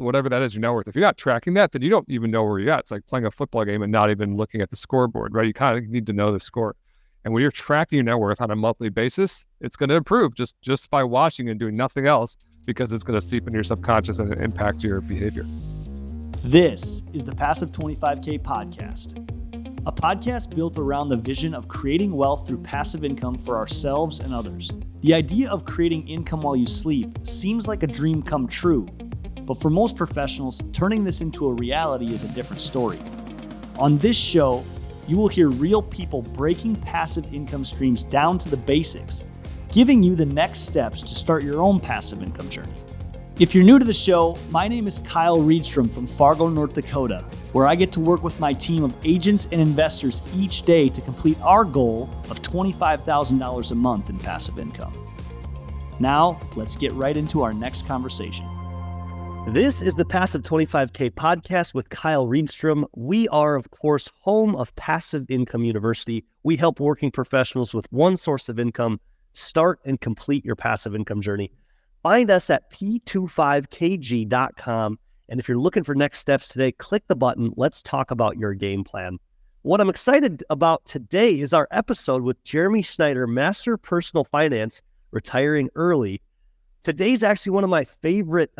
whatever that is, your net worth. If you're not tracking that, then you don't even know where you're at. It's like playing a football game and not even looking at the scoreboard, right? You kind of need to know the score. And when you're tracking your net worth on a monthly basis, it's going to improve just by watching and doing nothing else, because it's going to seep into your subconscious and impact your behavior. This is the Passive 25K podcast, a podcast built around the vision of creating wealth through passive income for ourselves and others. The idea of creating income while you sleep seems like a dream come true, but for most professionals, turning this into a reality is a different story. On this show, you will hear real people breaking passive income streams down to the basics, giving you the next steps to start your own passive income journey. If you're new to the show, my name is Kyle Reedstrom from Fargo, North Dakota, where I get to work with my team of agents and investors each day to complete our goal of $25,000 a month in passive income. Now, let's get right into our next conversation. This is the Passive 25K podcast with Kyle Reedstrom. We are, of course, home of Passive Income University. We help working professionals with one source of income start and complete your passive income journey. Find us at p25kg.com. And if you're looking for next steps today, click the button. Let's talk about your game plan. What I'm excited about today is our episode with Jeremy Schneider, Master Personal Finance, retiring early. Today's actually one of my favorite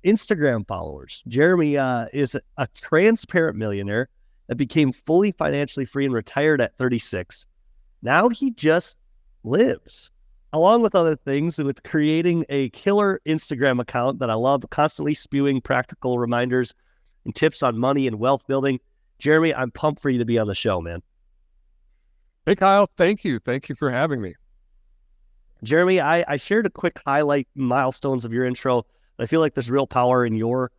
Instagram followers. Jeremy is a transparent millionaire that became fully financially free and retired at 36. Now he just lives, along with other things, with creating a killer Instagram account that I love, constantly spewing practical reminders and tips on money and wealth building. Jeremy, I'm pumped for you to be on the show, man. Hey, Kyle. Thank you. Thank you for having me. Jeremy, I shared a quick highlight milestones of your intro. I feel like there's real power in your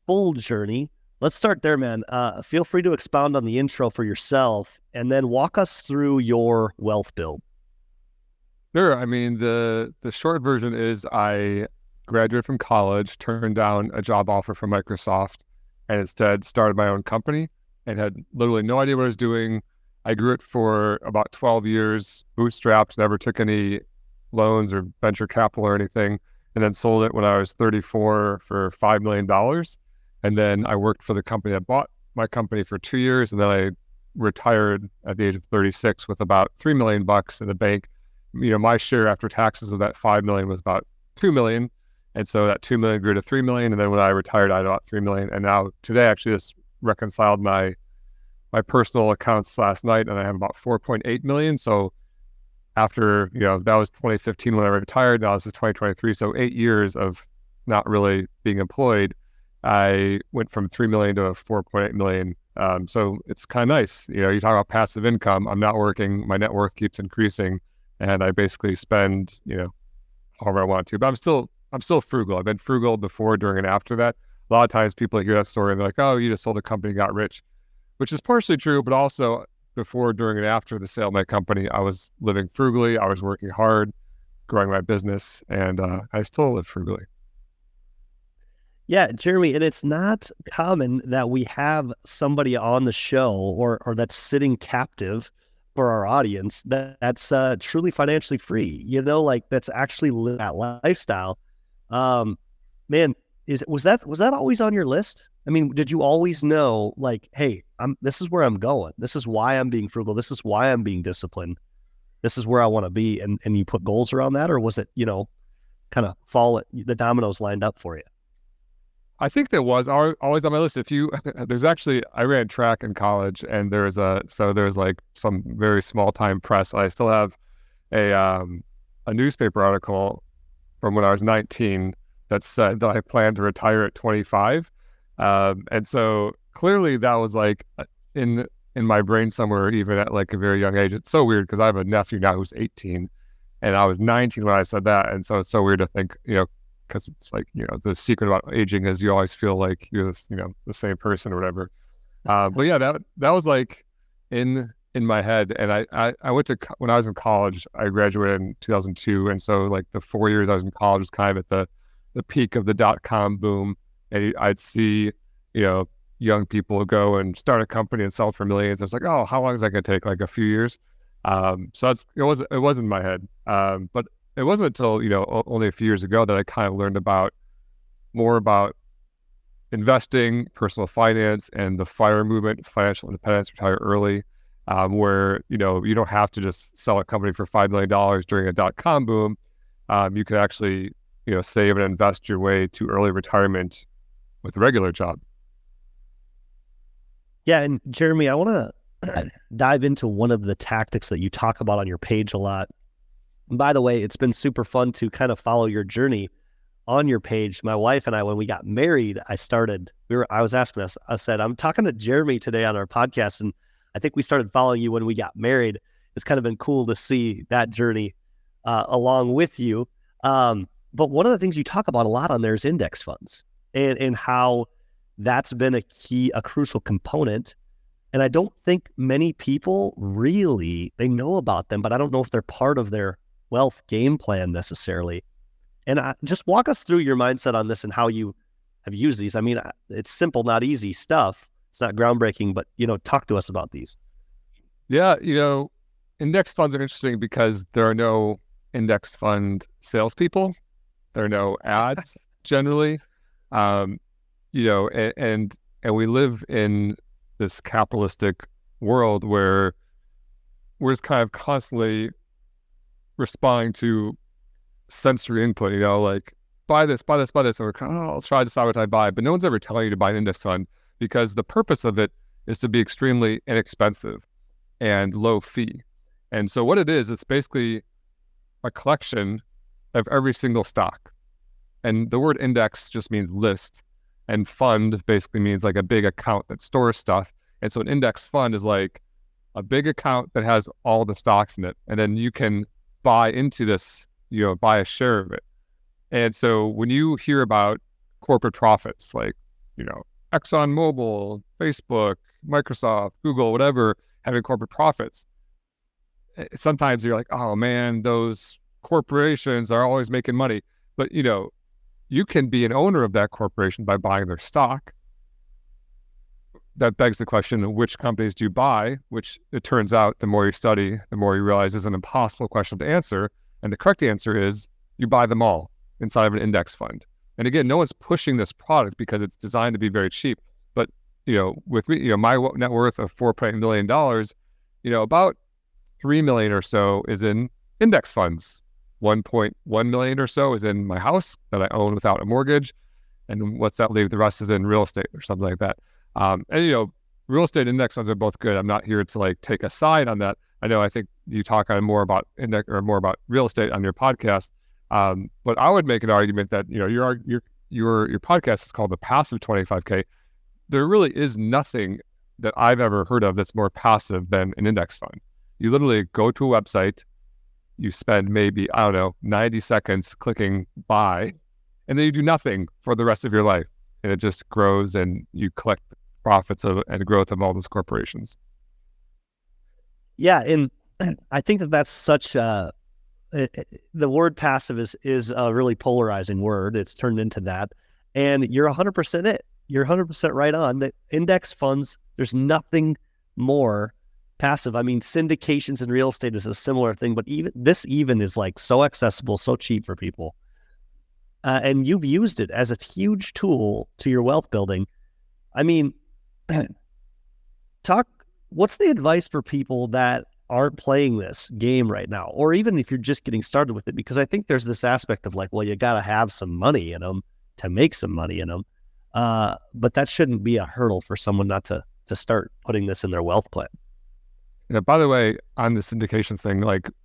full journey. Let's start there, man. Feel free to expound on the intro for yourself and then walk us through your wealth build. Sure. I mean, the short version is I graduated from college, turned down a job offer from Microsoft, and instead started my own company and had literally no idea what I was doing. I grew it for about 12 years, bootstrapped, never took any loans or venture capital or anything, and then sold it when I was 34 for $5 million. And then I worked for the company that bought my company for 2 years, and then I retired at the age of 36 with about $3 million in the bank. You know, my share after taxes of that 5 million was about 2 million. And so that 2 million grew to 3 million. And then when I retired, I had about 3 million. And now today, I actually just reconciled my personal accounts last night, and I have about 4.8 million. So after, that was 2015 when I retired. Now this is 2023. So 8 years of not really being employed, I went from 3 million to 4.8 million. So it's kind of nice. You talk about passive income. I'm not working. My net worth keeps increasing. And I basically spend, however I want to, but I'm still frugal. I've been frugal before, during, and after that. A lot of times people hear that story and they're like, oh, you just sold a company, got rich, which is partially true, but also before, during, and after the sale of my company, I was living frugally. I was working hard, growing my business, and I still live frugally. Yeah, Jeremy, and it's not common that we have somebody on the show or that's sitting captive for our audience that's truly financially free, that's actually live that lifestyle. Man, was that always on your list? I mean, did you always know, hey, this is where I'm going. This is why I'm being frugal. This is why I'm being disciplined. This is where I want to be. And you put goals around that, or was it, kind of the dominoes lined up for you? I think that was always on my list. I ran track in college, and there was some very small time press. I still have a newspaper article from when I was 19 that said that I planned to retire at 25. And so clearly that was in my brain somewhere, even at a very young age. It's so weird because I have a nephew now who's 18, and I was 19 when I said that. And so it's so weird to think, because it's the secret about aging is you always feel like you're the same person or whatever. But yeah, that was in my head. And I went to, when I was in college, I graduated in 2002. And so the 4 years I was in college was kind of at the peak of the .com boom. And I'd see, young people go and start a company and sell for millions. I was like, oh, how long is that going to take? A few years. So it was in my head. But it wasn't until, only a few years ago that I kind of learned more about investing, personal finance, and the FIRE movement, financial independence, retire early, where, you don't have to just sell a company for $5 million during a dot-com boom. You can actually, save and invest your way to early retirement with a regular job. Yeah. And Jeremy, I want to dive into one of the tactics that you talk about on your page a lot. And by the way, it's been super fun to kind of follow your journey on your page. My wife and I, when we got married, I was asking us, I said, I'm talking to Jeremy today on our podcast. And I think we started following you when we got married. It's kind of been cool to see that journey along with you. But one of the things you talk about a lot on there is index funds and how that's been a crucial component. And I don't think many people they know about them, but I don't know if they're part of their wealth game plan necessarily. And just walk us through your mindset on this and how you have used these. I mean, it's simple, not easy stuff. It's not groundbreaking, but, talk to us about these. Yeah. Index funds are interesting because there are no index fund salespeople. There are no ads generally. And we live in this capitalistic world where we're just kind of constantly responding to sensory input, like buy this, and we're kind of, I'll try to decide what I buy, but no one's ever telling you to buy an index fund because the purpose of it is to be extremely inexpensive and low fee. And so what it is, it's basically a collection of every single stock. And the word index just means list, and fund basically means like a big account that stores stuff. And so an index fund is like a big account that has all the stocks in it. And then you can buy into this, buy a share of it. And so when you hear about corporate profits, like, ExxonMobil, Facebook, Microsoft, Google, whatever, having corporate profits, sometimes you're like, oh man, those corporations are always making money. But, you can be an owner of that corporation by buying their stock. That begs the question of which companies do you buy, which it turns out the more you study, the more you realize is an impossible question to answer. And the correct answer is you buy them all inside of an index fund. And again, no one's pushing this product because it's designed to be very cheap. But, with me, my net worth of $4.8 million, about 3 million or so is in index funds. 1.1 million or so is in my house that I own without a mortgage. And what's that leave? The rest is in real estate or something like that. Real estate index funds are both good. I'm not here to take a side on that. I think you talk more about index or more about real estate on your podcast. But I would make an argument that, your podcast is called the Passive 25K. There really is nothing that I've ever heard of that's more passive than an index fund. You literally go to a website, you spend maybe, 90 seconds clicking buy, and then you do nothing for the rest of your life. And it just grows and you collect profits and growth of all those corporations. Yeah. And I think that's such the word passive is a really polarizing word. It's turned into that. And you're 100% it. You're 100% right on. The index funds, there's nothing more passive. I mean, syndications in real estate is a similar thing, but even is so accessible, so cheap for people. And you've used it as a huge tool to your wealth building. I mean, what's the advice for people that aren't playing this game right now? Or even if you're just getting started with it, because I think there's this aspect of you got to have some money in them to make some money in them. But that shouldn't be a hurdle for someone not to start putting this in their wealth plan. By the way, on the syndications thing,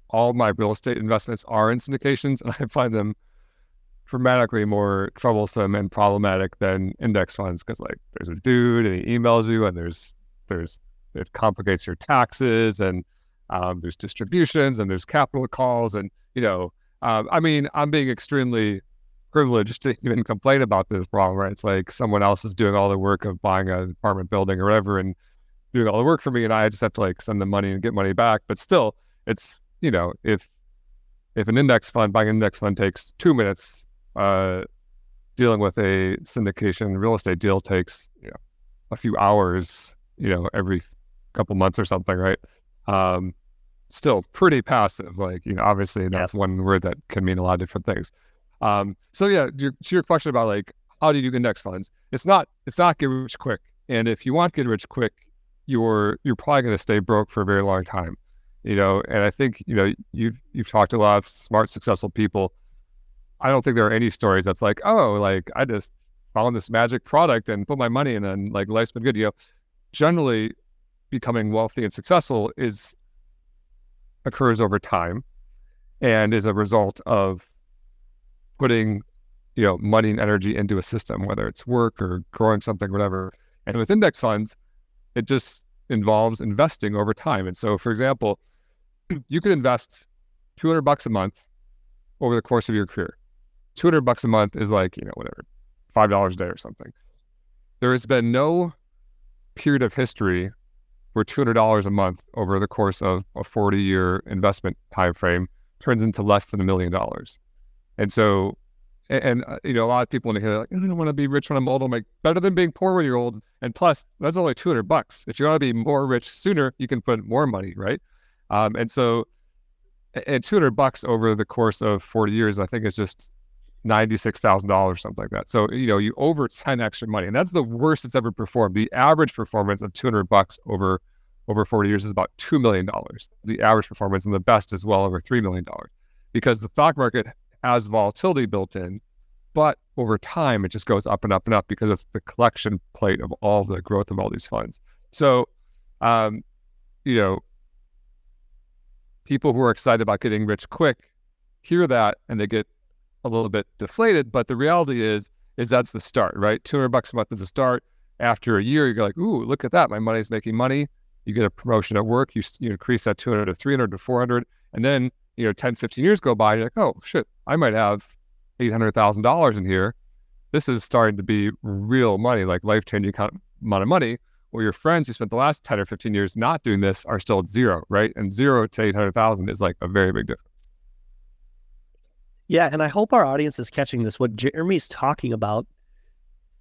all my real estate investments are in syndications, and I find them dramatically more troublesome and problematic than index funds because there's a dude and he emails you and it complicates your taxes and there's distributions and there's capital calls and I'm being extremely privileged to even complain about this problem, right? It's someone else is doing all the work of buying an apartment building or whatever and doing all the work for me, and I just have to send them money and get money back. But still, it's if an index fund, buying an index fund takes 2 minutes, dealing with a syndication real estate deal takes a few hours, every couple months or something, right? Still pretty passive. Obviously that's one word that can mean a lot of different things. So yeah, to your question about how do you do index funds? It's not get rich quick. And if you want to get rich quick, you're probably going to stay broke for a very long time. And I think, you've talked to a lot of smart, successful people. I don't think there are any stories that's like, oh, like I just found this magic product and put my money in and like life's been good. Generally becoming wealthy and successful occurs over time and is a result of putting, money and energy into a system, whether it's work or growing something, whatever. And with index funds, it just involves investing over time. And so, for example, you could invest $200 a month over the course of your career. $200 a month is like, whatever, $5 a day or something. There has been no period of history where $200 a month over the course of a 40-year investment time frame turns into less than $1 million. And so, a lot of people when they hear like, I don't want to be rich when I'm old. I'm like, better than being poor when you're old. And plus, that's only $200. If you want to be more rich sooner, you can put more money, right? And $200 over the course of 40 years, I think is just $96,000, something like that. So, you over 10 extra money, and that's the worst it's ever performed. The average performance of $200 over 40 years is about $2 million. The average performance, and the best is well over $3 million, because the stock market has volatility built in, but over time it just goes up and up and up because it's the collection plate of all the growth of all these funds. So, people who are excited about getting rich quick hear that and they get a little bit deflated, but the reality is that's the start, right? $200 a month is a start. After a year, you're like, ooh, look at that. My money's making money. You get a promotion at work. You increase that 200 to 300 to 400. And then, 10, 15 years go by. You're like, oh, shit, I might have $800,000 in here. This is starting to be real money, like life-changing amount of money, where your friends who spent the last 10 or 15 years not doing this are still at zero, right? And 0 to 800,000 is like a very big difference. Yeah, and I hope our audience is catching this. What Jeremy's talking about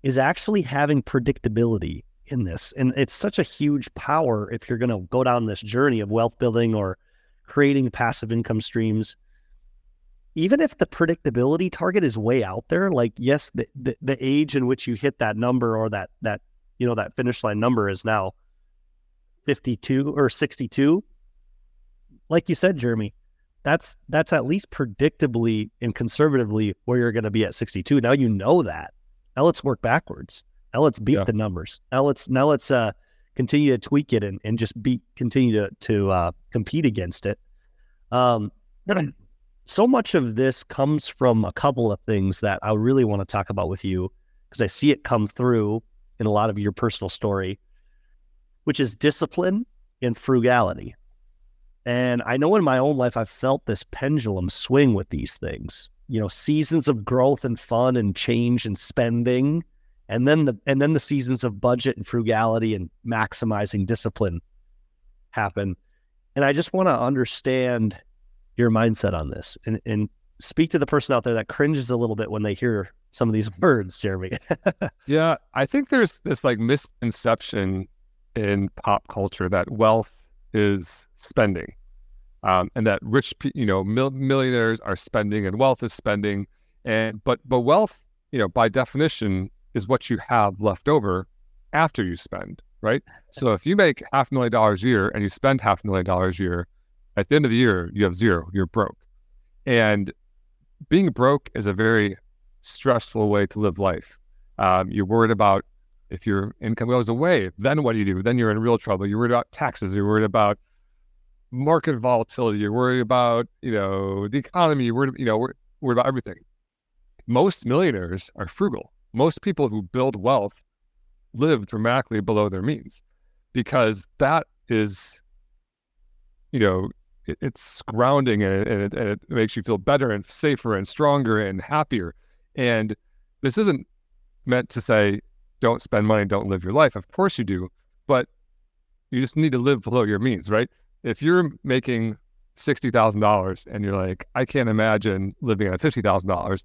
is actually having predictability in this. And it's such a huge power if you're going to go down this journey of wealth building or creating passive income streams. Even if the predictability target is way out there, like, yes, the age in which you hit that number or that finish line number is now 52 or 62. Like you said, Jeremy, that's at least predictably and conservatively where you're going to be at 62. Now you know that. Now let's work backwards. Now let's beat the numbers. Now let's continue to tweak it and just continue to compete against it. So much of this comes from a couple of things that I really want to talk about with you, because I see it come through in a lot of your personal story, which is discipline and frugality. And I know in my own life, I've felt this pendulum swing with these things, seasons of growth and fun and change and spending, and then the seasons of budget and frugality and maximizing discipline happen. And I just want to understand your mindset on this and speak to the person out there that cringes a little bit when they hear some of these words, Jeremy. Yeah, I think there's this like misconception in pop culture that wealth is spending, and that rich, millionaires are spending and wealth is spending, but wealth, by definition, is what you have left over after you spend, right? So if you make $500,000 a year and you spend $500,000 a year, at the end of the year, you have zero, you're broke. And being broke is a very stressful way to live life. You're worried about if your income goes away, then what do you do? Then you're in real trouble. You're worried about taxes. You're worried about market volatility. You're worried about, the economy. You're worried about everything. Most millionaires are frugal. Most people who build wealth live dramatically below their means, because that is, it's grounding and it makes you feel better and safer and stronger and happier. And this isn't meant to say, don't spend money, don't live your life. Of course you do, but you just need to live below your means, right? If you're making $60,000 and you're like, I can't imagine living on $50,000,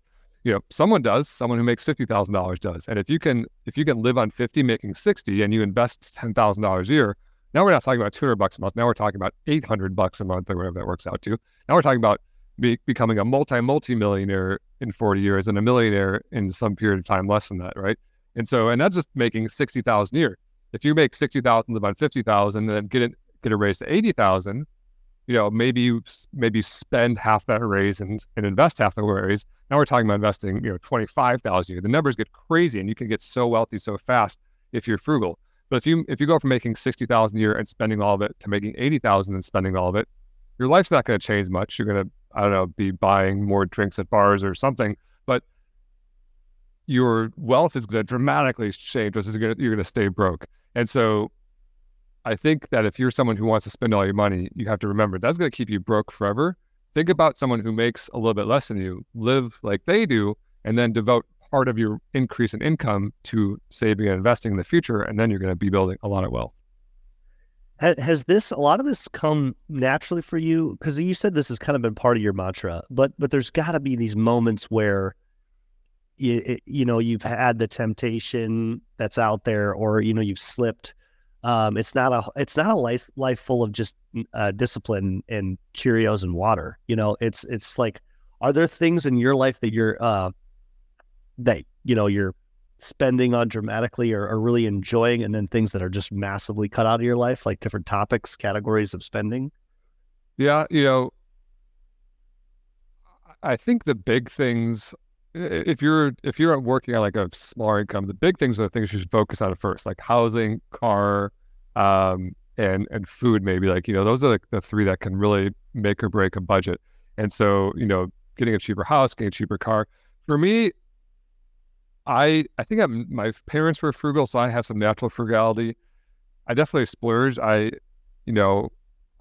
someone does, someone who makes $50,000 does. And if you can live on 50, making 60, and you invest $10,000 a year, now we're not talking about $200 a month. Now we're talking about $800 a month, or whatever that works out to. Now we're talking about, becoming a multi-millionaire in 40 years and a millionaire in some period of time less than that, right? And that's just making 60,000 a year. If you make 60,000 about 50,000 and then get a raise to 80,000, maybe you spend half that raise and invest half the raise. Now we're talking about investing, 25,000 a year. The numbers get crazy, and you can get so wealthy so fast if you're frugal. But if you go from making 60,000 a year and spending all of it to making 80,000 and spending all of it, your life's not going to change much. You're going to, I don't know, be buying more drinks at bars or something, but your wealth is going to dramatically change, which is you're going to stay broke. And so I think that if you're someone who wants to spend all your money, you have to remember that's going to keep you broke forever. Think about someone who makes a little bit less than you, live like they do, and then devote part of your increase in income to saving and investing in the future, and then you're going to be building a lot of wealth. Has a lot of this come naturally for you? Because you said this has kind of been part of your mantra, but there's got to be these moments where you've had the temptation that's out there, or you've slipped. It's not a life full of just discipline and Cheerios and water. It's like, are there things in your life that you're spending on dramatically or really enjoying, and then things that are just massively cut out of your life, like different topics, categories of spending? Yeah, I think the big things, if you're working on like a smaller income, the big things are the things you should focus on first, like housing, car, and food. Maybe those are the three that can really make or break a budget. And so getting a cheaper house, getting a cheaper car. For me, I think my parents were frugal, so I have some natural frugality. I definitely splurged. I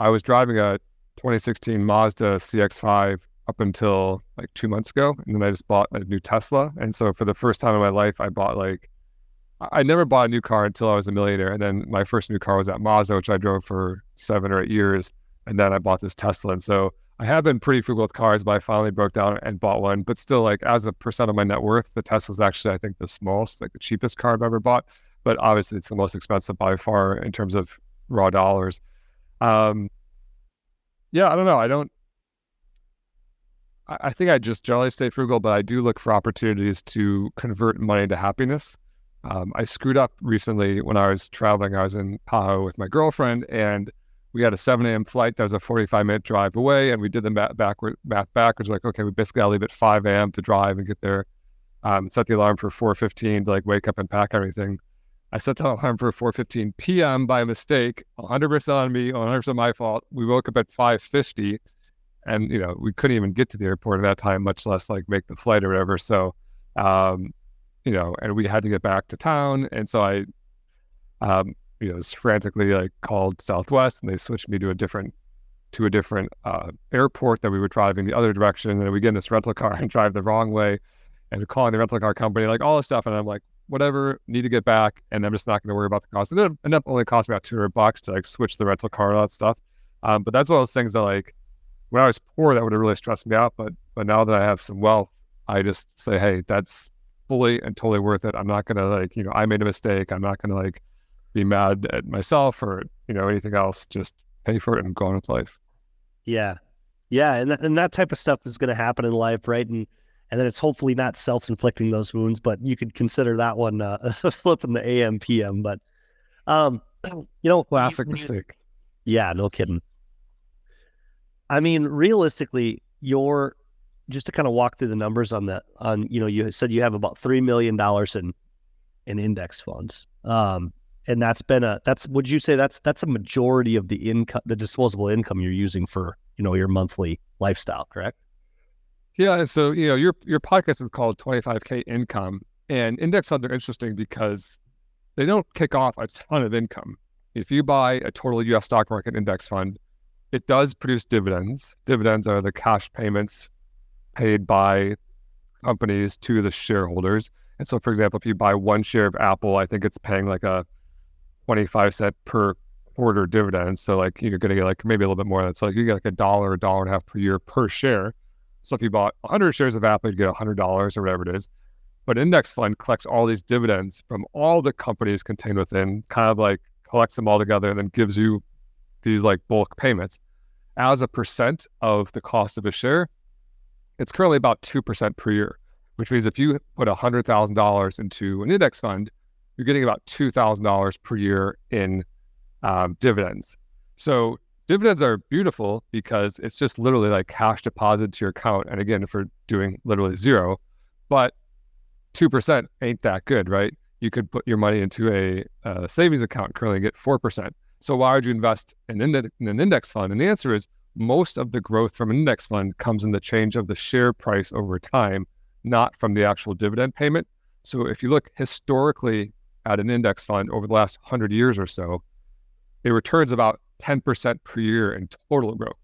was driving a 2016 Mazda CX-5 up until like 2 months ago, and then I just bought a new Tesla. And so for the first time in my life, I never bought a new car until I was a millionaire. And then my first new car was that Mazda, which I drove for 7 or 8 years. And then I bought this Tesla. And so I have been pretty frugal with cars, but I finally broke down and bought one. But still, like, as a percent of my net worth, the Tesla's actually, I think, the smallest, like the cheapest car I've ever bought. But obviously, it's the most expensive by far in terms of raw dollars. Yeah, I don't know. I think I just generally stay frugal, but I do look for opportunities to convert money to happiness. I screwed up recently when I was traveling. I was in Tahoe with my girlfriend, and we had a 7 a.m. flight that was a 45-minute drive away, and we did the math backwards. Like, okay, we basically got to leave at 5 a.m. to drive and get there. Set the alarm for 4:15 to wake up and pack everything. I set the alarm for 4:15 p.m. by mistake, 100% on me, 100% my fault. We woke up at 5:50, and we couldn't even get to the airport at that time, much less make the flight or whatever. So, and we had to get back to town, and so I was frantically called Southwest, and they switched me to a different airport that we were driving the other direction. And we get in this rental car and drive the wrong way, and calling the rental car company, all this stuff. And I'm like, whatever, need to get back, and I'm just not going to worry about the cost. It ended up only cost me about $200 to switch the rental car and all that stuff. But that's one of those things that when I was poor, that would have really stressed me out. But now that I have some wealth, I just say, hey, that's fully and totally worth it. I'm not going to I made a mistake. I'm not going to be mad at myself or anything else. Just pay for it and go on with life. Yeah, and that type of stuff is going to happen in life, right? And then it's hopefully not self-inflicting those wounds, but you could consider that one flipping the AM PM. But classic mistake. Yeah, no kidding. I mean, realistically, just to kind of walk through the numbers you said you have about $3 million in index funds. And would you say that's a majority of the income, the disposable income you're using for, your monthly lifestyle, correct? Yeah. So, your podcast is called 25K Income, and index funds are interesting because they don't kick off a ton of income. If you buy a total US stock market index fund, it does produce dividends. Dividends are the cash payments paid by companies to the shareholders. And so, for example, if you buy one share of Apple, I think it's paying a 25-cent per quarter dividend. So you're going to get maybe a little bit more. That's you get $1, $1.50 per year per share. So if you bought 100 shares of Apple, you'd get $100 or whatever it is. But index fund collects all these dividends from all the companies contained within, kind of collects them all together and then gives you these bulk payments as a percent of the cost of a share. it's currently about 2% per year, which means if you put $100,000 into an index fund, you're getting about $2,000 per year in dividends. So dividends are beautiful because it's just literally like cash deposit to your account. And again, if we're doing literally zero, but 2% ain't that good, right? You could put your money into a savings account and currently get 4%. So why would you invest in an index fund? And the answer is most of the growth from an index fund comes in the change of the share price over time, not from the actual dividend payment. So if you look historically at an index fund over the last 100 years or so, it returns about 10% per year in total growth.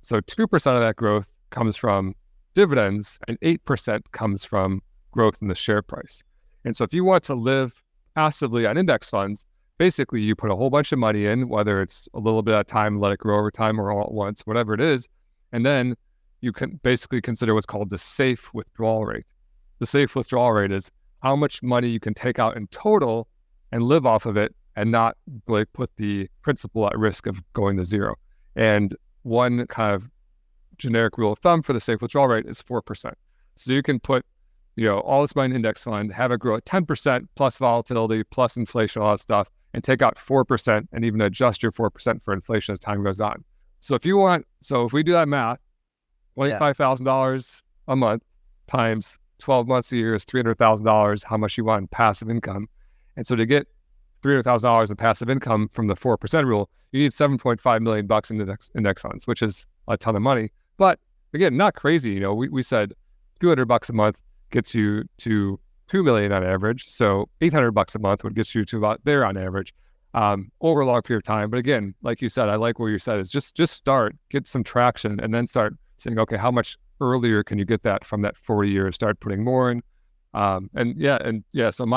So 2% of that growth comes from dividends and 8% comes from growth in the share price. And so if you want to live passively on index funds, basically you put a whole bunch of money in, whether it's a little bit at a time, let it grow over time, or all at once, whatever it is. And then you can basically consider what's called the safe withdrawal rate. The safe withdrawal rate is how much money you can take out in total and live off of it and not really put the principal at risk of going to zero. And one kind of generic rule of thumb for the safe withdrawal rate is 4%. So you can put, all this money in index fund, have it grow at 10% plus volatility, plus inflation, all that stuff, and take out 4% and even adjust your 4% for inflation as time goes on. So if we do that math, $25,000 a month times 12 months a year is $300,000, how much you want in passive income. And so to get $300,000 in passive income from the 4% rule, you need $7.5 million in index funds, which is a ton of money. But again, not crazy. We said $200 a month gets you to $2 million on average. So $800 a month would get you to about there on average over a long period of time. But again, like you said, I like what you said is just start, get some traction, and then start saying, okay, how much earlier can you get that from that 40 years? Start putting more in. So my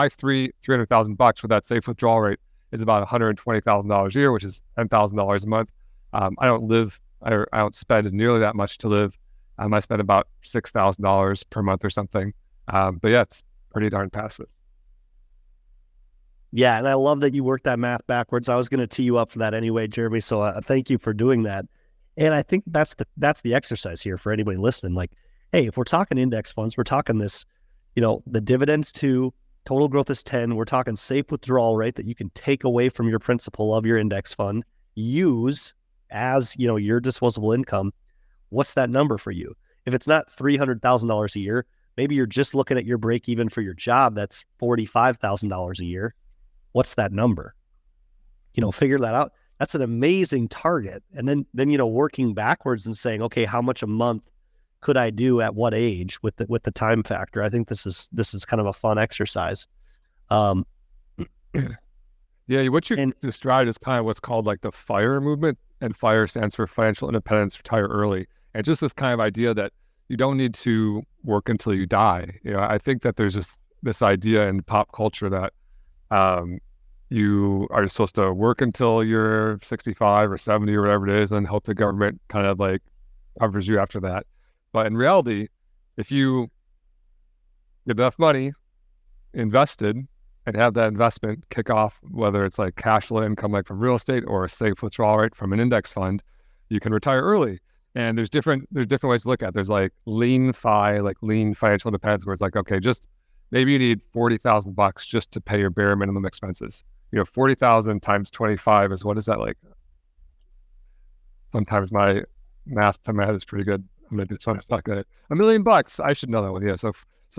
$300,000 with that safe withdrawal rate is about $120,000 a year, which is $10,000 a month. I don't spend nearly that much to live. I spend about $6,000 per month or something. But yeah, it's pretty darn passive. Yeah, and I love that you worked that math backwards. I was going to tee you up for that anyway, Jeremy. So thank you for doing that. And I think that's the exercise here for anybody listening. Like, hey, if we're talking index funds, we're talking this, the dividends 2, total growth is 10. We're talking safe withdrawal rate that you can take away from your principal of your index fund, use as, your disposable income. What's that number for you? If it's not $300,000 a year, maybe you're just looking at your break even for your job. That's $45,000 a year. What's that number? Figure that out. That's an amazing target. And then working backwards and saying, okay, how much a month could I do at what age with the time factor? I think this is kind of a fun exercise. Yeah, what you described is kind of what's called like the FIRE movement, and FIRE stands for Financial Independence, Retire Early. And just this kind of idea that you don't need to work until you die. I think that there's just this idea in pop culture that you are supposed to work until you're 65 or 70 or whatever it is, and hope the government kind of like covers you after that. But in reality, if you get enough money invested and have that investment kick off, whether it's like cash flow income like from real estate or a safe withdrawal rate from an index fund, you can retire early. And there's different ways to look at it. There's like lean financial independence, where it's like, okay, just maybe you need $40,000 just to pay your bare minimum expenses. 40,000 times 25 is, what is that like? Sometimes my math is pretty good. I'm gonna do something not good. $1 million. I should know that one. Yeah. So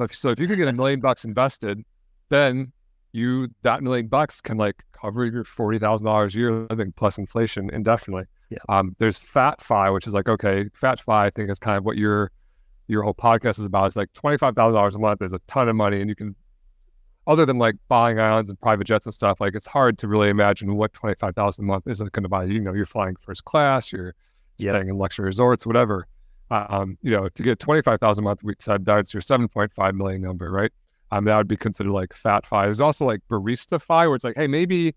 if you could get $1 million invested, then that $1 million can like cover your $40,000 a year living plus inflation indefinitely. Yeah. There's FATFI, which is like, okay, FATFI, I think is kind of what your whole podcast is about. It's like $25,000 a month is a ton of money, and you can, other than like buying islands and private jets and stuff, like it's hard to really imagine what $25,000 a month isn't going to buy. You're flying first class, you're staying in luxury resorts, whatever. To get $25,000 a month, we said that's your $7.5 million number, right? That would be considered like FATFI. There's also like barista-fi, where it's like, hey, maybe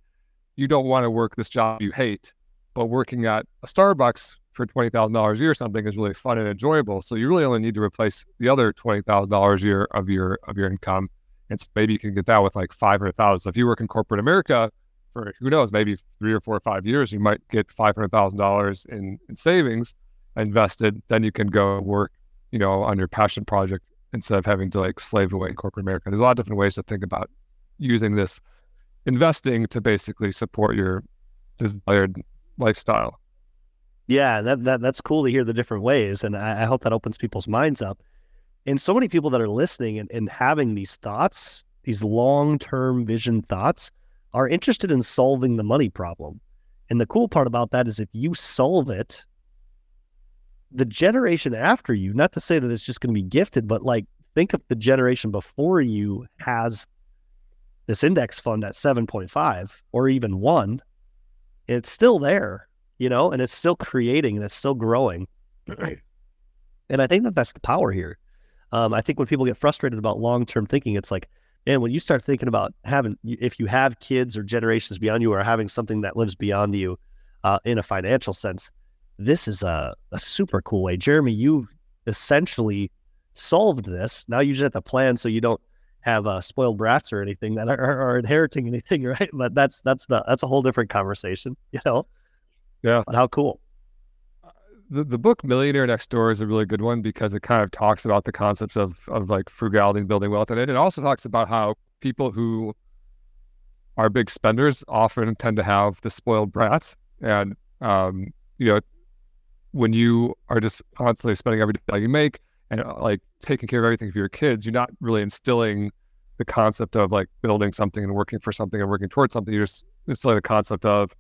you don't want to work this job you hate, but working at a Starbucks for $20,000 a year or something is really fun and enjoyable. So you really only need to replace the other $20,000 a year of your income. And so maybe you can get that with like $500,000. So if you work in corporate America for, who knows, maybe 3 or 4 or 5 years, you might get $500,000 in savings invested. Then you can go work, on your passion project instead of having to like slave away in corporate America. There's a lot of different ways to think about using this investing to basically support your desired lifestyle. Yeah, that's cool to hear the different ways. And I hope that opens people's minds up. And so many people that are listening and having these thoughts, these long-term vision thoughts, are interested in solving the money problem. And the cool part about that is if you solve it, the generation after you, not to say that it's just going to be gifted, but like think of the generation before you has this index fund at 7.5 or even 1, it's still there, and it's still creating and it's still growing. And I think that that's the power here. I think when people get frustrated about long-term thinking, it's like, man, when you start thinking about if you have kids or generations beyond you or having something that lives beyond you in a financial sense, this is a super cool way. Jeremy, you essentially solved this. Now you just have to plan so you don't have spoiled brats or anything that are inheriting anything, right? But that's a whole different conversation, Yeah. But how cool. The book Millionaire Next Door is a really good one because it kind of talks about the concepts of like frugality and building wealth. And it also talks about how people who are big spenders often tend to have the spoiled brats. And, when you are just constantly spending every dollar you make and like taking care of everything for your kids, you're not really instilling the concept of like building something and working for something and working towards something. You're just instilling the concept of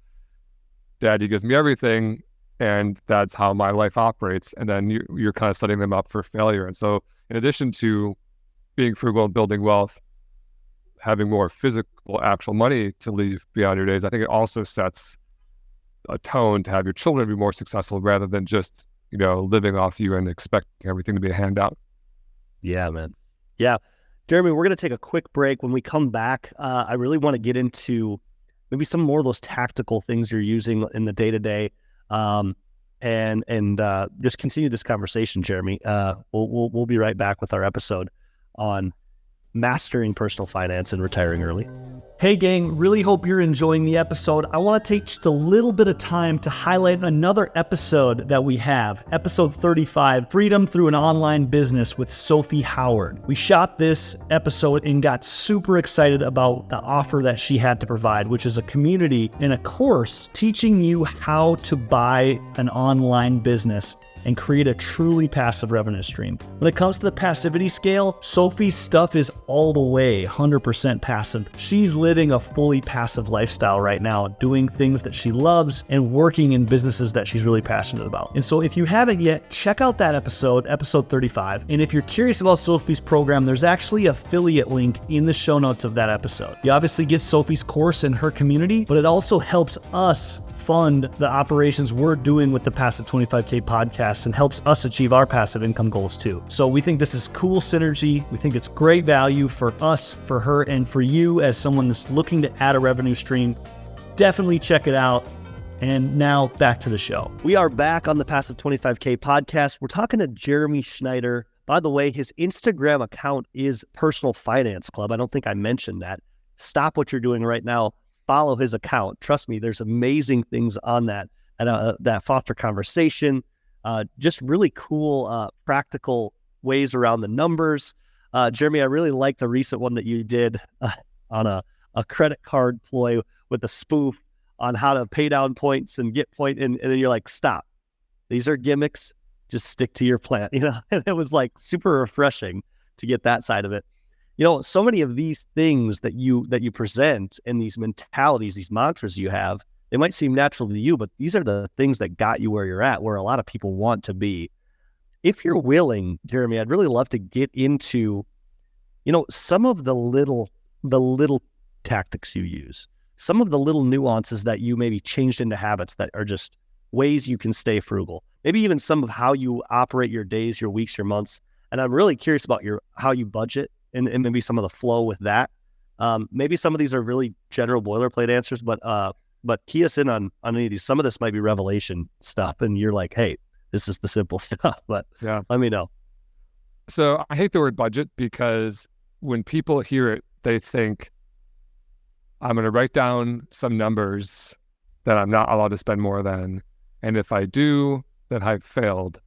daddy gives me everything and that's how my life operates. And then you're kind of setting them up for failure. And so in addition to being frugal and building wealth, having more physical, actual money to leave beyond your days, I think it also sets a tone to have your children be more successful rather than just, living off you and expecting everything to be a handout. Yeah, man. Yeah. Jeremy, we're going to take a quick break. When we come back, I really want to get into maybe some more of those tactical things you're using in the day-to-day, and just continue this conversation, Jeremy. We'll be right back with our episode on mastering personal finance and retiring early. Hey gang, really hope you're enjoying the episode. I want to take just a little bit of time to highlight another episode that we have, episode 35, Freedom Through an Online Business with Sophie Howard. We shot this episode and got super excited about the offer that she had to provide, which is a community and a course teaching you how to buy an online business and create a truly passive revenue stream. When it comes to the passivity scale, Sophie's stuff is all the way 100% passive. She's living a fully passive lifestyle right now, doing things that she loves and working in businesses that she's really passionate about. And so if you haven't yet, check out that episode 35. And if you're curious about Sophie's program, there's actually an affiliate link in the show notes of that episode. You obviously get Sophie's course and her community, but it also helps us fund the operations we're doing with the Passive 25K podcast and helps us achieve our passive income goals too. So we think this is cool synergy. We think it's great value for us, for her, and for you as someone that's looking to add a revenue stream. Definitely check it out. And now back to the show. We are back on the Passive 25K podcast. We're talking to Jeremy Schneider. By the way, his Instagram account is Personal Finance Club. I don't think I mentioned that. Stop what you're doing right now. Follow his account. Trust me, there's amazing things on that and that foster conversation. Just really cool, practical ways around the numbers. Jeremy, I really like the recent one that you did on a credit card ploy with a spoof on how to pay down points and get point. And then you're like, stop. These are gimmicks. Just stick to your plan. And it was like super refreshing to get that side of it. So many of these things that you present and these mentalities, these mantras you have, they might seem natural to you, but these are the things that got you where you're at, where a lot of people want to be. If you're willing, Jeremy, I'd really love to get into, some of the little tactics you use, some of the little nuances that you maybe changed into habits that are just ways you can stay frugal. Maybe even some of how you operate your days, your weeks, your months. And I'm really curious about how you budget. And maybe some of the flow with that. Maybe some of these are really general boilerplate answers, but key us in on any of these. Some of this might be revelation stuff, and you're like, hey, this is the simple stuff, but yeah, let me know. So I hate the word budget because when people hear it, they think I'm going to write down some numbers that I'm not allowed to spend more than, and if I do, then I've failed.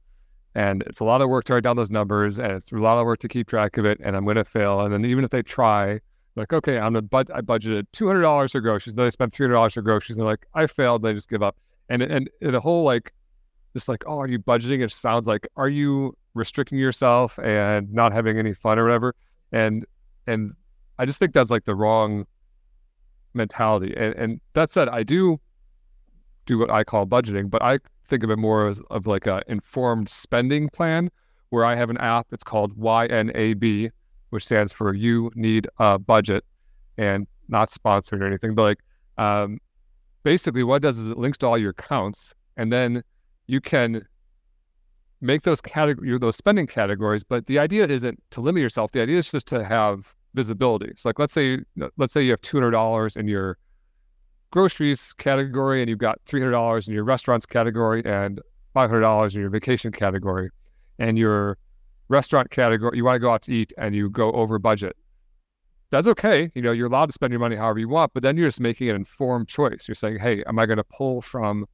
And it's a lot of work to write down those numbers, and it's a lot of work to keep track of it, and I'm going to fail. And then even if they try, like, okay, I budgeted $200 for groceries, then they spent $300 for groceries, and they're like, I failed, they just give up. And the whole like, just like, oh, are you budgeting? It sounds like, are you restricting yourself and not having any fun or whatever? And I just think that's like the wrong mentality. And that said, I do what I call budgeting, but I think of it more as of like a informed spending plan, where I have an app. It's called YNAB, which stands for You Need a Budget, and not sponsored or anything. But like, basically what it does is it links to all your accounts, and then you can make those those spending categories. But the idea isn't to limit yourself. The idea is just to have visibility. So like, let's say you have $200 in your groceries category, and you've got $300 in your restaurants category, and $500 in your vacation category, and your restaurant category, you want to go out to eat and you go over budget. That's okay. You're allowed to spend your money however you want, but then you're just making an informed choice. You're saying, hey, am I going to pull from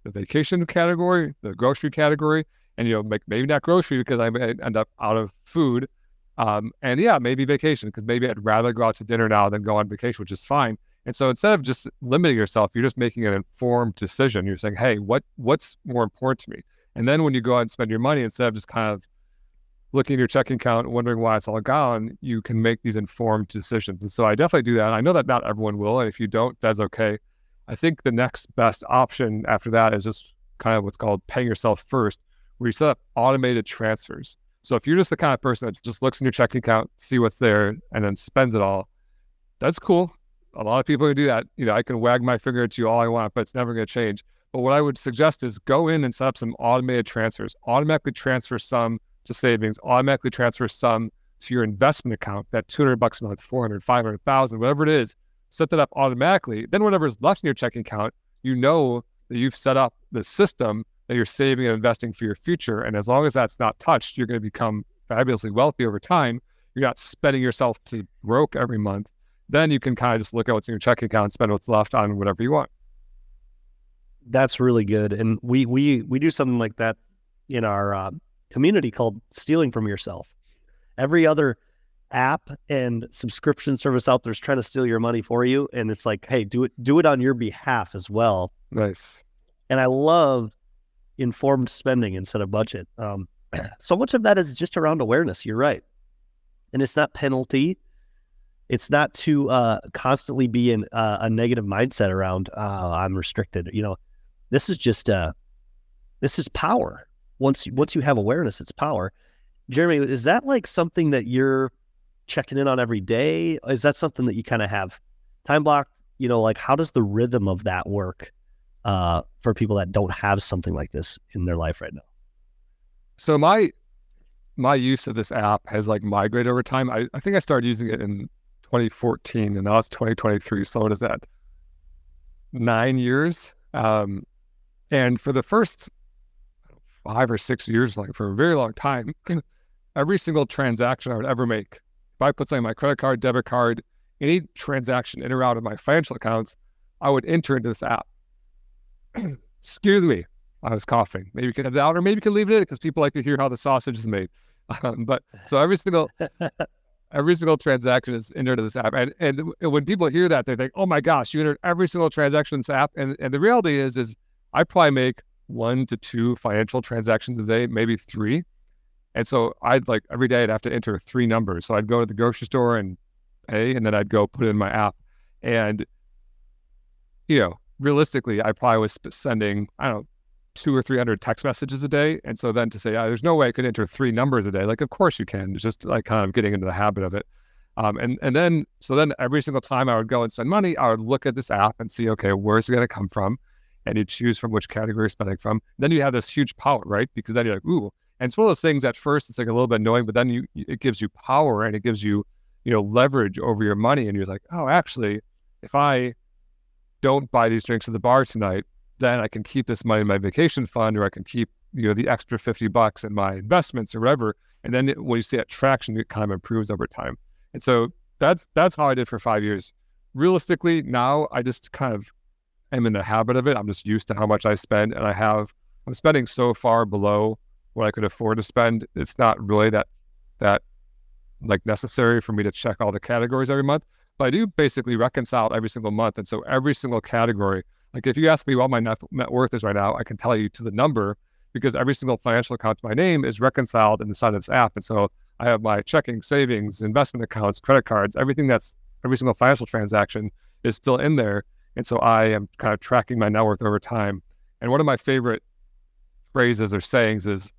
the vacation category, the grocery category, and maybe not grocery because I may end up out of food, and yeah, maybe vacation, because maybe I'd rather go out to dinner now than go on vacation, which is fine. And so instead of just limiting yourself, you're just making an informed decision. You're saying, hey, what's more important to me? And then when you go out and spend your money, instead of just kind of looking at your checking account and wondering why it's all gone, you can make these informed decisions. And so I definitely do that. I know that not everyone will, and if you don't, that's okay. I think the next best option after that is just kind of what's called paying yourself first, where you set up automated transfers. So if you're just the kind of person that just looks in your checking account, see what's there, and then spends it all, that's cool. A lot of people can do that. I can wag my finger at you all I want, but it's never going to change. But what I would suggest is go in and set up some automated transfers. Automatically transfer some to savings. Automatically transfer some to your investment account. That $200 a month, 400, 500,000, whatever it is. Set that up automatically. Then whatever's left in your checking account, that you've set up the system that you're saving and investing for your future. And as long as that's not touched, you're going to become fabulously wealthy over time. You're not spending yourself to broke every month. Then you can kind of just look at what's in your checking account and spend what's left on whatever you want. That's really good. And we do something like that in our community called Stealing from Yourself. Every other app and subscription service out there is trying to steal your money for you. And it's like, hey, do it on your behalf as well. Nice. And I love informed spending instead of budget. So much of that is just around awareness. You're right. And it's not penalty. It's not to constantly be in a negative mindset around, I'm restricted. This is just, this is power. Once you have awareness, it's power. Jeremy, is that like something that you're checking in on every day? Is that something that you kind of have time blocked? Like, how does the rhythm of that work for people that don't have something like this in their life right now? So my use of this app has like migrated over time. I think I started using it in 2014, and now it's 2023. So what is that? 9 years. And for the first 5 or 6 years, like for a very long time, every single transaction I would ever make, if I put something on my credit card, debit card, any transaction in or out of my financial accounts, I would enter into this app. Excuse me, I was coughing. Maybe you can have it out, or maybe you can leave it in because people like to hear how the sausage is made. But so every single transaction is entered into this app. And when people hear that, they think, oh my gosh, you entered every single transaction in this app. And the reality is I probably make 1 to 2 financial transactions a day, maybe 3. And so every day I'd have to enter 3 numbers. So I'd go to the grocery store and pay, and then I'd go put it in my app. And, realistically, I probably was sending, 200 or 300 text messages a day. And so then to say, there's no way I could enter 3 numbers a day. Like, of course you can. It's just like kind of getting into the habit of it. And then every single time I would go and spend money, I would look at this app and see, okay, where's it going to come from? And you choose from which category you're spending from. Then you have this huge power, right? Because then you're like, ooh. And it's one of those things at first, it's like a little bit annoying, but then it gives you power, and it gives you, leverage over your money. And you're like, oh, actually, if I don't buy these drinks at the bar tonight, then I can keep this money in my vacation fund, or I can keep, the extra $50 in my investments or whatever. And then when you see that traction, it kind of improves over time. And so that's how I did for 5 years. Realistically, now I just kind of am in the habit of it. I'm just used to how much I spend, and I'm spending so far below what I could afford to spend. It's not really that like necessary for me to check all the categories every month, but I do basically reconcile every single month. And so every single category, like if you ask me what my net worth is right now, I can tell you to the number, because every single financial account to my name is reconciled inside of this app. And so I have my checking, savings, investment accounts, credit cards, every single financial transaction is still in there. And so I am kind of tracking my net worth over time. And one of my favorite phrases or sayings is,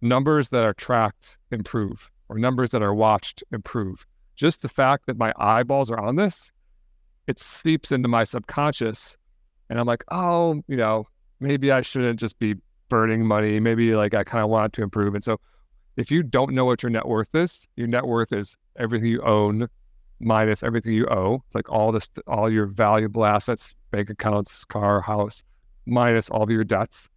numbers that are tracked improve, or numbers that are watched improve. Just the fact that my eyeballs are on this, it seeps into my subconscious. And I'm like, oh, maybe I shouldn't just be burning money. Maybe like I kind of want to improve. And so if you don't know what your net worth is, your net worth is everything you own minus everything you owe. It's like all your valuable assets, bank accounts, car, house, minus all of your debts.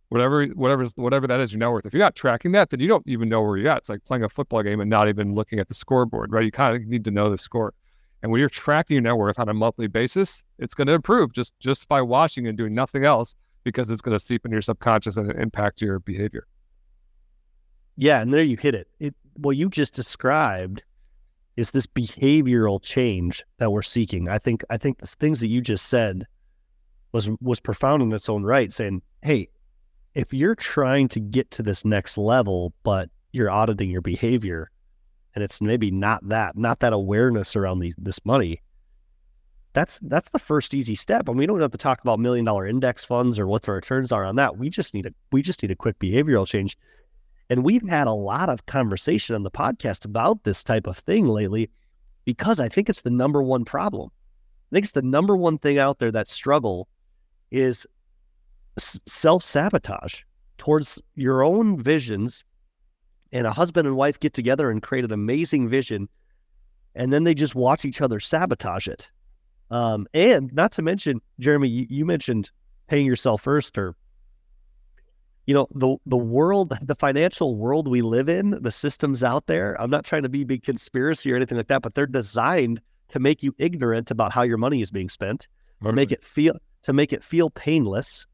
Whatever that is your net worth. If you're not tracking that, then you don't even know where you're at. It's like playing a football game and not even looking at the scoreboard, right? You kind of need to know the score. And when you're tracking your net worth on a monthly basis, it's going to improve just by watching and doing nothing else, because it's going to seep into your subconscious and impact your behavior. Yeah, and there you hit it. What you just described is this behavioral change that we're seeking. I think the things that you just said was profound in its own right, saying, hey, if you're trying to get to this next level, but you're auditing your behavior, and it's maybe not that awareness around this money, that's the first easy step. And we don't have to talk about $1 million index funds or what the returns are on that. We just need a quick behavioral change. And we've had a lot of conversation on the podcast about this type of thing lately, because I think it's the number one problem. I think it's the number one thing out there that struggle is self-sabotage towards your own visions. And a husband and wife get together and create an amazing vision, and then they just watch each other sabotage it. And not to mention, Jeremy, you mentioned paying yourself first, or the world, the financial world we live in, the systems out there. I'm not trying to be big conspiracy or anything like that, but they're designed to make you ignorant about how your money is being spent, to make it feel painless.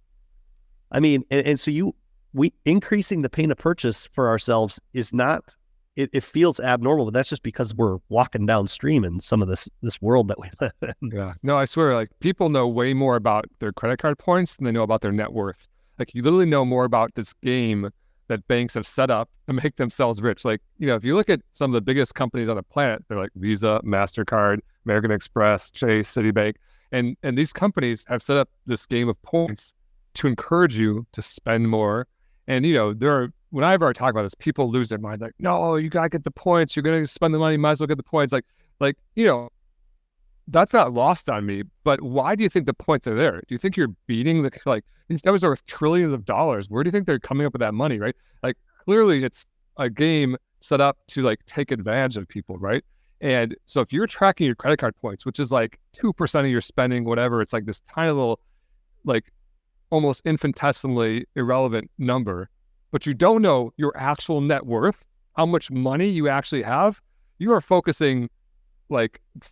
I mean, and so we increasing the pain of purchase for ourselves is not, it feels abnormal, but that's just because we're walking downstream in some of this world that we live in. Yeah, no, I swear, like, people know way more about their credit card points than they know about their net worth. Like, you literally know more about this game that banks have set up to make themselves rich. Like, if you look at some of the biggest companies on the planet, they're like Visa, MasterCard, American Express, Chase, Citibank. And these companies have set up this game of points to encourage you to spend more. And, whenever I talk about this, people lose their mind. Like, no, you got to get the points. You're going to spend the money. Might as well get the points. Like, that's not lost on me. But why do you think the points are there? Do you think you're beating these numbers are worth trillions of dollars? Where do you think they're coming up with that money, right? Like, clearly it's a game set up to take advantage of people, right? And so if you're tracking your credit card points, which is like 2% of your spending, whatever, it's like this tiny little, almost infinitesimally irrelevant number, but you don't know your actual net worth, how much money you actually have, you are focusing